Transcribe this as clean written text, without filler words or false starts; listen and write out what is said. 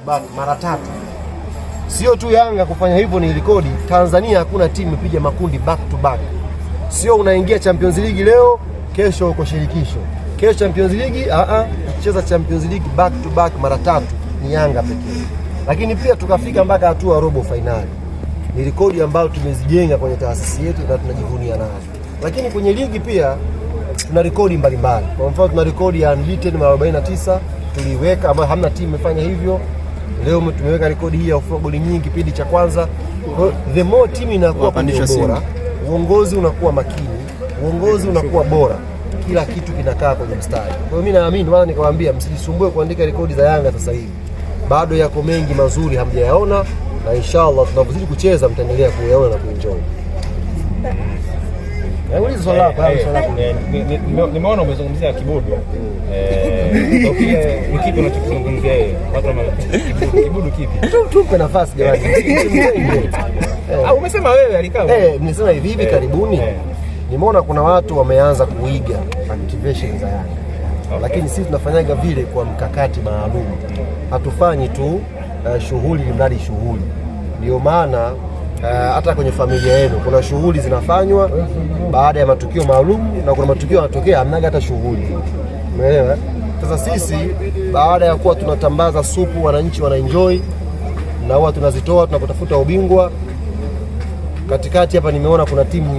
to back mara 3. Sio tu Yanga kufanya hivyo, ni rekodi. Tanzania hakuna timu imepiga makundi back to back. Sio unaingia Champions League leo, kesho uko shirikisho. Kesho Champions League, kucheza Champions League back to back mara 3 ni Yanga pekee. Lakini pia tukafika mpaka hatua robo finali. Ni rekodi ambayo tumezijenga kwenye taasisi yetu na tunajivunia nayo. Lakini kwenye ligi pia tuna rekodi mbalimbali. Kwa mfano tuna rekodi ya unbeaten 49 tuliweka, ambayo hamna timu imefanya hivyo. Leo tumeweka rekodi hii ya kufunga goli nyingi kipindi cha kwanza. The more timu inakuwa bora, uongozi unakuwa makini, uongozi unakuwa bora, kila kitu kinakaa kwenye mstari. Kwa hiyo mimi naamini, maana nikawaambia msijisumbue kuandika rekodi za Yanga sasa hivi. Bado yako mengi mazuri hamjayaona, na inshallah tunapozidi kucheza mtaendelea kuyaona na kuenjoy. Uliza swali lako. Nimeona umezungumzia Kibudu. Ni kipi unachozungumzia yeye? Watu Kibudu kipi? Tupe nafasi jamani. Umesema wewe alikaa. Nimesema hivi karibuni. Nimeona kuna watu wameanza kuiga activation za Yanga. Lakini sisi tunafanyaga vile kwa mkakati maalum. Hatufanyi tu shughuli ni mradi shughuli. Ndio maana hata kwenye familia yenu kuna shughuli zinafanywa baada ya matukio maalum, na kuna matukio yanatokea hamnaga hata shughuli. Umeelewa? Sasa sisi baada ya kuwa tunatambaza supu, wananchi wanaenjoy, na huwa tunazitoa tunapotafuta ubingwa. Katikati hapa nimeona kuna timu